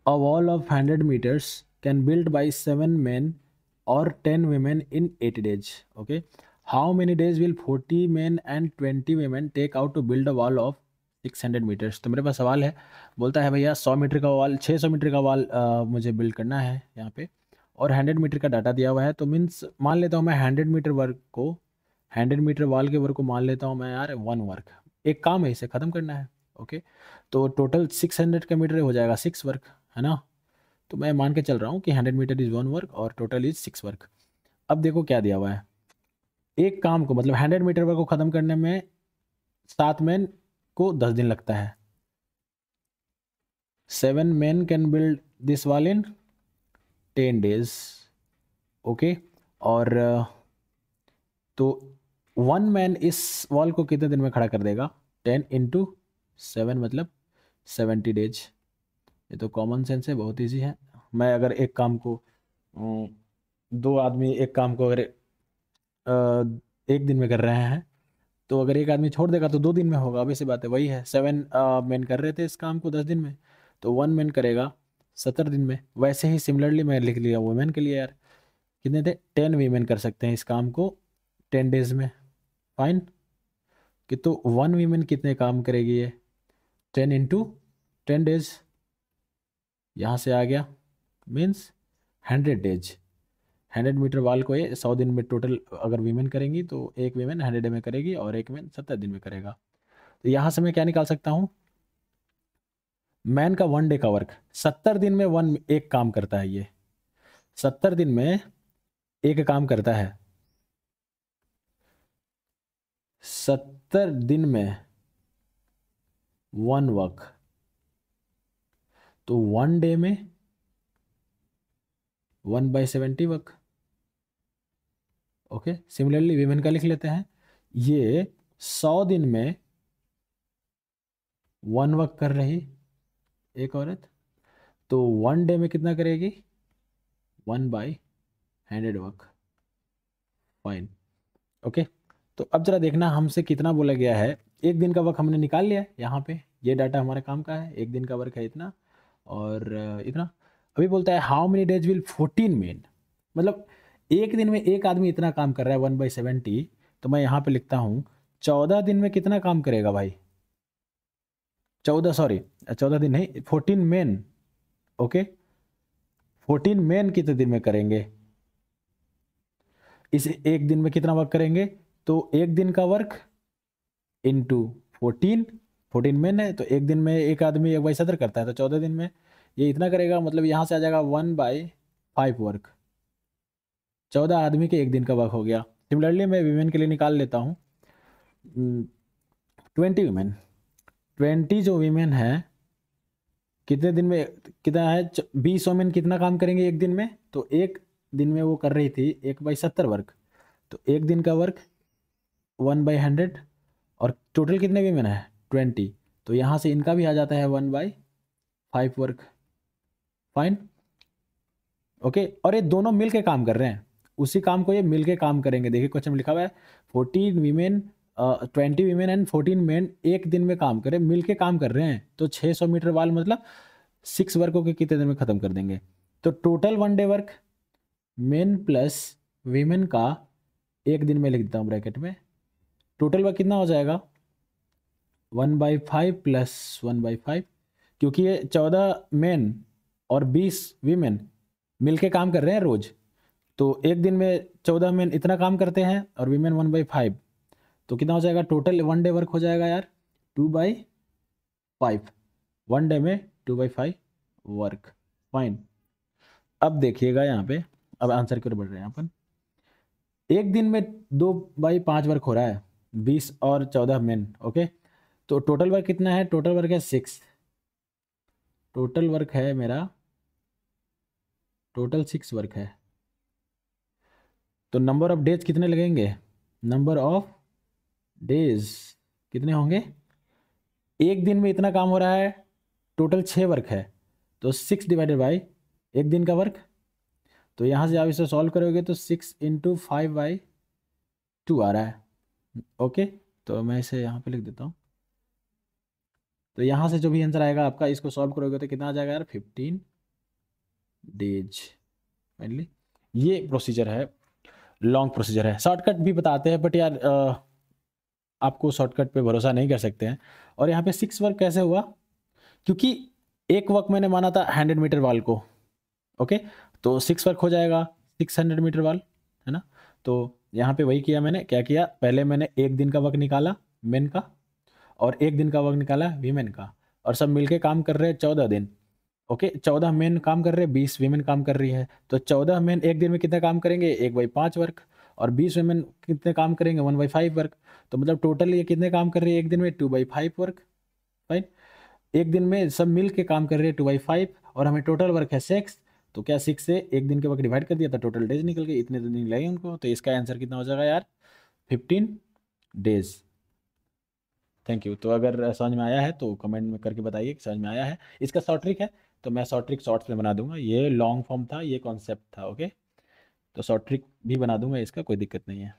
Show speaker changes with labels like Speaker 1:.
Speaker 1: A wall of 100 meters can build by 7 men और 10 women in 80 days. Okay, how many days will 40 men and 20 women take out to build a wall of 600 meters? तो मेरे पास सवाल है, बोलता है भैया 100 metre का wall, 600 metre का वॉल मुझे बिल्ड करना है यहाँ पे, और 100 मीटर का डाटा दिया हुआ है। तो मीन्स मान लेता हूँ मैं 100 मीटर वर्क को, 100 मीटर वॉल के वर्क को मान लेता हूँ मैं यार 1 वर्क, एक काम है, इसे ख़त्म करना है। ओके, तो टोटल 600 का मीटर हो जाएगा 6 वर्क, है ना। तो मैं मान के चल रहा हूँ कि 100 मीटर इज़ 1 वर्क और टोटल इज़ 6 वर्क। अब देखो क्या दिया हुआ है, एक काम को मतलब 100 मीटर वर्क को ख़त्म करने में 7 men को 10 दिन लगता है। 7 men can build this wall in 10 days। Okay, और तो 1 man इस वॉल को कितने दिन में खड़ा कर देगा? 10 into 7 मतलब 70 days। ये तो कॉमन सेंस है, बहुत ईजी है। मैं अगर एक काम को दो आदमी एक काम को अगर एक दिन में कर रहे हैं, तो अगर एक आदमी छोड़ देगा तो 2 दिन में होगा, obvious सी बात है। वही है, 7 men कर रहे थे इस काम को 10 दिन में, तो 1 man करेगा 70 दिन में। वैसे ही सिमिलरली मैं लिख लिया वुमेन के लिए यार, कितने थे? 10 women कर सकते हैं इस काम को 10 days में। फाइन, कि तो 1 woman कितने काम करेगी ये? 10 into 10 days, यहाँ से आ गया, मीन्स 100 days। 100 मीटर वाल को ये 100 दिन में टोटल अगर वीमेन करेंगी तो एक वीमेन 100 में करेगी और एक मैन 70 दिन में करेगा। तो यहाँ से मैं क्या निकाल सकता हूँ? मैन का 1 डे का वर्क 70 दिन में एक काम करता है, ये 70 दिन में एक काम करता है, 70 दिन में 1 वर्क, तो 1 डे में 1/70 वर्क। ओके, सिमिलरली वीमेन का लिख लेते हैं, ये 100 दिन में 1 वर्क कर रही एक औरत, तो 1 डे में कितना करेगी? 1/100 वर्क। Fine, okay. तो अब जरा देखना हमसे कितना बोला गया है। एक दिन का वर्क हमने निकाल लिया है, यहाँ पे ये डाटा हमारे काम का है, एक दिन का वर्क है इतना और इतना। अभी बोलता है how many days will 14 men, मतलब एक दिन में एक आदमी इतना काम कर रहा है 1/70। तो मैं यहाँ पे लिखता हूँ 14 दिन में कितना काम करेगा भाई? 14, सॉरी 14 दिन नहीं, 14 men। ओके, 14 men कितने दिन में करेंगे? इस एक दिन में कितना वर्क करेंगे? तो एक दिन का वर्क इंटू 14 में तो एक दिन में एक आदमी एक बाई 70 करता है, तो 14 दिन में ये इतना करेगा, मतलब यहाँ से आ जाएगा 1/5 वर्क। 14 आदमी के एक दिन का वर्क हो गया। सिमिलरली मैं वीमेन के लिए निकाल लेता हूँ 20 वीमेन। 20 जो वीमेन है कितने दिन में कितना है? 20 वुमेन कितना काम करेंगे एक दिन में? तो एक दिन में वो कर रही थी 1/70 वर्क, तो एक दिन का वर्क 1/100, और टोटल कितने वीमेन है? 20, तो यहाँ से इनका भी आ जाता है 1/5 वर्क। Fine, okay. और ये दोनों मिल के काम कर रहे हैं, उसी काम को ये मिल के काम करेंगे। देखिए क्वेश्चन में लिखा हुआ है 14 वीमेन 20 वीमेन एंड 14 men एक दिन में काम करें, मिल के काम कर रहे हैं, तो 600 मीटर वाल मतलब 6 वर्कों के कितने दिन में ख़त्म कर देंगे? तो total 1 day work main plus women का एक दिन में लिख देता हूँ ब्रैकेट में, टोटल वर्क कितना हो जाएगा? 1/5 प्लस 1/5, क्योंकि ये 14 men और 20 वीमेन मिलके काम कर रहे हैं रोज, तो एक दिन में 14 men इतना काम करते हैं और वीमेन 1/5, तो कितना हो जाएगा? टोटल 1 डे वर्क हो जाएगा यार 2/5। 1 डे में 2/5 वर्क। फाइन, अब देखिएगा यहाँ पे, अब आंसर की ओर बढ़ रहे हैं अपन। एक दिन में 2/5 वर्क हो रहा है, 20 और 14 men। ओके, तो टोटल वर्क कितना है? टोटल वर्क है 6। टोटल वर्क है मेरा, टोटल 6 वर्क है, तो नंबर ऑफ डेज कितने लगेंगे? नंबर ऑफ डेज कितने होंगे? एक दिन में इतना काम हो रहा है, टोटल 6 वर्क है, तो 6 डिवाइडेड बाई एक दिन का वर्क। तो यहाँ से आप इसे सॉल्व करोगे तो 6 into 5/2 आ रहा है। ओके, तो मैं इसे यहाँ पे लिख देता हूँ। तो यहाँ से जो भी आंसर आएगा आपका, इसको सॉल्व करोगे तो कितना आ जाएगा यार? 15 डेज फाइनली। ये प्रोसीजर है, लॉन्ग प्रोसीजर है। शॉर्टकट भी बताते हैं बट यार आपको शॉर्टकट पे भरोसा नहीं कर सकते हैं। और यहाँ पे 6 वर्क कैसे हुआ, क्योंकि एक वर्क मैंने माना था 100 मीटर वाल को, ओके, तो 6 वर्क हो जाएगा 600 मीटर वाल, है ना। तो यहाँ पे वही किया मैंने, क्या किया, पहले मैंने एक दिन का वर्क निकाला मेन का, और एक दिन का वर्क निकाला वीमेन का, और सब मिलके काम कर रहे हैं 14 दिन, ओके। 14 मेन काम कर रहे हैं, 20 वीमेन काम कर रही है, तो 14 मेन एक दिन में कितना काम करेंगे, 1/5 वर्क, और 20 वीमेन कितने काम करेंगे, 1/5 वर्क। तो मतलब टोटल ये कितने काम कर रही है एक दिन में, 2/5 वर्क, राइट। एक दिन में सब मिल के काम कर रहे हैं 2/5, और हमें टोटल वर्क है 6, तो क्या 6 से एक दिन के वर्क डिवाइड कर दिया था, टोटल डेज निकल गए, इतने तो दिन लगे उनको। तो इसका आंसर कितना हो जाएगा यार, 15 डेज। Thank you. तो अगर समझ में आया है तो कमेंट में करके बताइए कि समझ में आया है। इसका शॉर्ट ट्रिक है, तो मैं शॉर्ट ट्रिक शॉर्ट्स में बना दूंगा, ये लॉन्ग फॉर्म था, ये कॉन्सेप्ट था, ओके। तो शॉर्ट ट्रिक भी बना दूंगा इसका, कोई दिक्कत नहीं है।